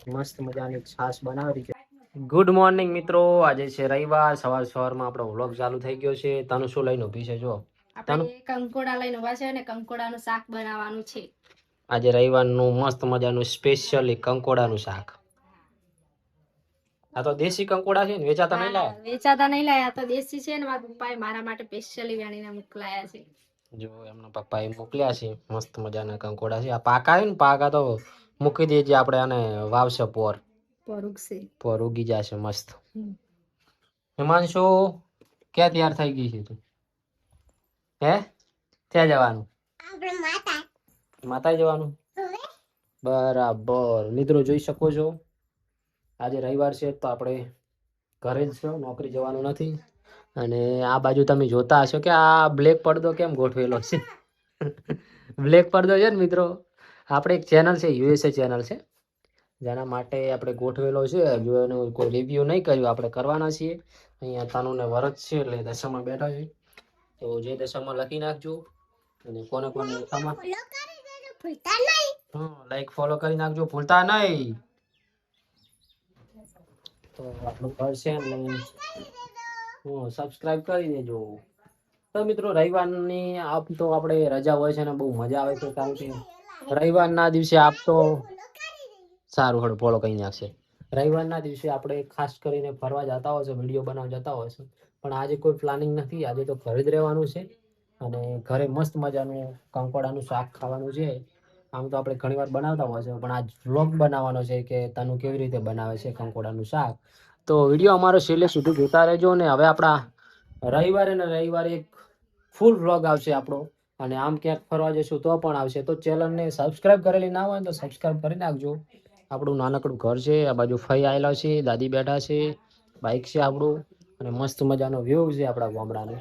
મસ્ત મજાની છાશ બનાવી છે. ગુડ મોર્નિંગ મિત્રો, આજે છે રવિવાર. સવારમાં આપણો વ્લોગ ચાલુ થઈ ગયો છે. તને શું લઈને ઊભી છે? જો આપણે કંકોડા લઈને ઊભા છે અને કંકોડાનું શાક બનાવવાનું છે. આજે રવિવારનું મસ્ત મજાનું સ્પેશિયલી કંકોડાનું શાક. આ તો દેશી કંકોડા છે ને, વેચાતા નહીં લાયા? વેચાતા નહીં લાયા, તો દેશી છે ને. મારા પપ્પાએ મારા માટે સ્પેશિયલી વેણીને મોકલાયા છે. જો એમના પપ્પાએ મોકલ્યા છે મસ્ત મજાના કંકોડા છે. આ પાકા છે ને, પાકા તો મૂકી દેજે, આપણે આને વાવશે પોર ઉગી જશે મસ્ત. હિમાંશુ ક્યાં તૈયાર થઈ ગઈ છે તું? હે ક્યાં જવાનું? માતા જવાનું બરાબર. મિત્રો જોઈ શકો છો, આજે રવિવાર છે તો આપણે ઘરે જ છો, નોકરી જવાનું નથી. અને આ બાજુ તમે જોતા હશો કે આ બ્લેક પડદો કેમ ગોઠવેલો છે. બ્લેક પડદો છે ને મિત્રો, આપણે એક ચેનલ છે, યુએસએ ચેનલ છે, જેના માટે આપણે ગોઠવેલો છે. હજુ એનું કોઈ રિવ્યુ નહીં કર્યું, આપણે કરવાના છીએ. અહીંયા તાનુને વરત છે એટલે દશામાં બેઠા છે. તો જે દશામાં લખી નાખજો. અને કોને કોને લાઈક ફોલો કરી નાખજો, ભૂલતા નહીં. તો આપણું ઘર છે ને સબસ્ક્રાઇબ કરી દેજો. તો મિત્રો રવિવારની આપ તો આપણે રજા હોય છે ને, બહુ મજા આવે છે. કારણ કે રવિવારના દિવસે આપ તો સારું હળ ફોલો કરી નાખશે. રવિવારના દિવસે આપણે ખાસ કરીને ફરવા જતા હોય છે, વિડીયો બનાવવા જતા હોય છે. પણ આજે કોઈ પ્લાનિંગ નથી, આજે તો ઘરે જ રહેવાનું છે. અને ઘરે મસ્ત મજાનું કંકોડાનું શાક ખાવાનું છે. આમ તો આપણે ઘણી વાર બનાવતા હોય છે, પણ આજ વ્લોગ બનાવવાનો છે કે તનુ કેવી રીતે બનાવે છે કંકોડાનું શાક. તો વિડીયો અમારો છેલ્લે સુધી જોતા રહેજો. ને હવે આપણા રવિવારે ને રવિવારે એક ફૂલ વ્લોગ આવશે આપણો. અને આમ ક્યાંક ફરવા જશું તો પણ આવશે. તો ચેનલને સબસ્ક્રાઇબ કરેલી ના હોય તો સબસ્ક્રાઇબ કરી નાખજો. આપણું નાનકડું ઘર છે, આ બાજુ ફઈ આવેલા છે, દાદી બેઠા છે, બાઈક છે આપણું, અને મસ્ત મજાનો વ્યૂ છે આપણા ગામડાનો.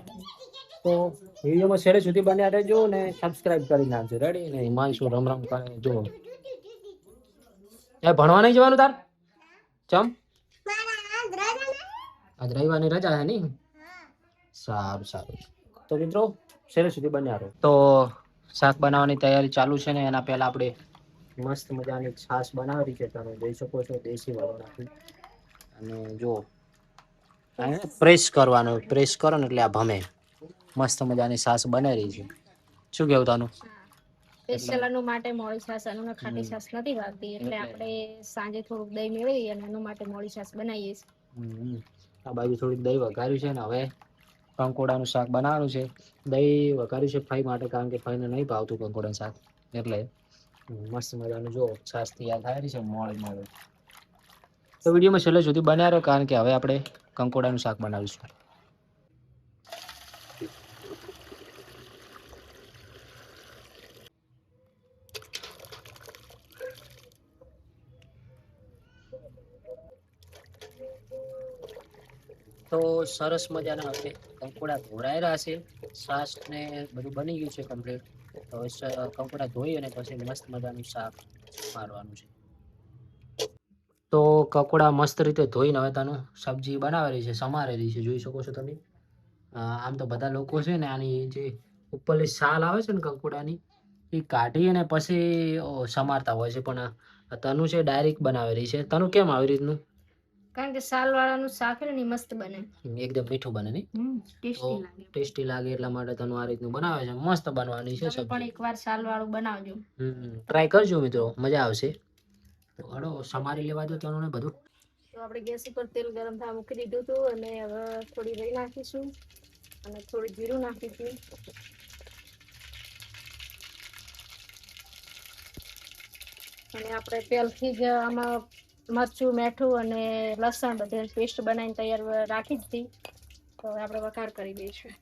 તો વિડીયોમાં છેલ્લે સુધી બન્યા રહેજો ને સબસ્ક્રાઇબ કરી નાખજો. રેડી ને હિમાંશુ રમ રમ કરે જો. એ ભણવા નહીં જવાનું તાર? ચમ આજ રવિવારની રજા છે નહીં? સારું સારું. તો મિત્રો છેલ્લે સુધી બન્યા રહો. તો શાક બનાવવાની તૈયારી ચાલુ છે ને એના પહેલા આપણે મસ્ત મજાની છાશ બનાવી છે, તમે જોઈ શકો છો, દેશી વાળો નાખી. અને જો પ્રેસ કરવાનું, પ્રેસ કરો ને એટલે આ ભમે. મસ્ત મજાની છાશ બનાવી રહી છે. શું કેવું તાનું? સ્પેશિયલ અનુ માટે મોળી છાશ, અનુને ખાટી છાશ નથી ભાવતી, એટલે આપણે સાંજે થોડુંક દહીં મેળવી અને એનું માટે મોળી છાશ બનાવીએ છીએ. આ બાજુ થોડીક દહીં વઘાર્યું છે ને હવે કંકોડાનું શાક બનાવવાનું છે. દહીં વઘાર્યું છે ફઈ માટે, કારણ કે ફઈને નહીં ભાવતું કંકોડાનું શાક, એટલે મસ્ત મજાનું જો છાશ તૈયાર થાય રહી છે મોળી મોળી. તો વિડીયોમાં છેલ્લે સુધી બન્યા રહો, કારણ કે હવે આપણે કંકોડાનું શાક બનાવીશું. તો સરસ મજાના હવે કંકોડા ધોરાયેલા છે, છાશ ને બધું બની ગયું છે કમ્પ્લીટ. હવે કંકોડા ધોઈ અને પછી મસ્ત મજાનું શાક મારવાનું છે. તો કકોડા મસ્ત રીતે ધોઈને હવે તાનું સબ્જી બનાવેલી છે, સમારેલી છે, જોઈ શકો છો તમે. આમ તો બધા લોકો છે ને આની જે ઉપરની છાલ આવે છે ને કંકોડાની, એ કાઢી અને પછી સમારતા હોય છે, પણ તનુ છે ડાયરેક્ટ બનાવેલી છે. તનુ કેમ આવી રીતનું? કારણ કે સાલ વાળાનું શાક ને મસ્ત બને, એકદમ મીઠું બને ને, ટેસ્ટી લાગે એટલા માટે તનુ આ રીતનું બનાવે છે. મસ્ત બનવાની છે સબ્જી. પણ એકવાર સાલ વાળું બનાવજો. ટ્રાય કરજો મિત્રો, મજા આવશે. તો હળો સમારી લેવા દો તનુને બધું. તો આપણે ગેસ ઉપર તેલ ગરમ થવા મૂકી દીધું હતું, અને હવે થોડી રાઈ નાખીશું અને થોડી જીરું નાખીશું. અને આપણે પહેલથી જ આમાં મરચું, મીઠું અને લસણ બધે પેસ્ટ બનાવીને તૈયાર રાખી દીધી. તો હવે આપણે વઘાર કરી દઈશું.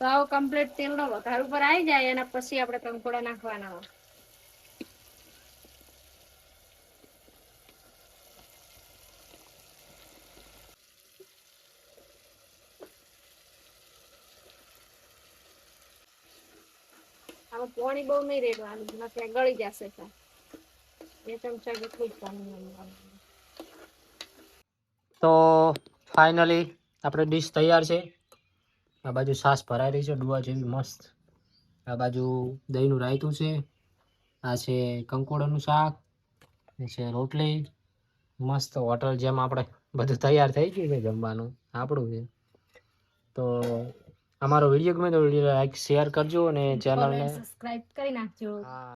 તો આવો કમ્પ્લીટ તેલનો વઘાર ઉપર આવી જાય અને પછી આપણે કંકોડા નાખવાના હોય. આમાં પાણી બહુ નહીં રેડવાનું, નકર ગળી જશે. 2 ચમચા જેટલું જ પાણી નાખવાનું. તો ફાઇનલી આપણે ડીશ તૈયાર છે. આ બાજુ છાશ ભરાઈ રહી છે ડુઆ જેવી મસ્ત. આ બાજુ દહીંનું રાયતું છે. આ છે કંકોડાનું શાક. આ છે રોટલી. મસ્ત હોટલ જેમ આપણે બધું તૈયાર થઈ ગયું છે જમવાનું આપણું છે. તો અમારો વિડીયો ગમે તો વિડીયો લાઈક શેર કરજો અને ચેનલને સબસ્ક્રાઇબ કરી નાખજો.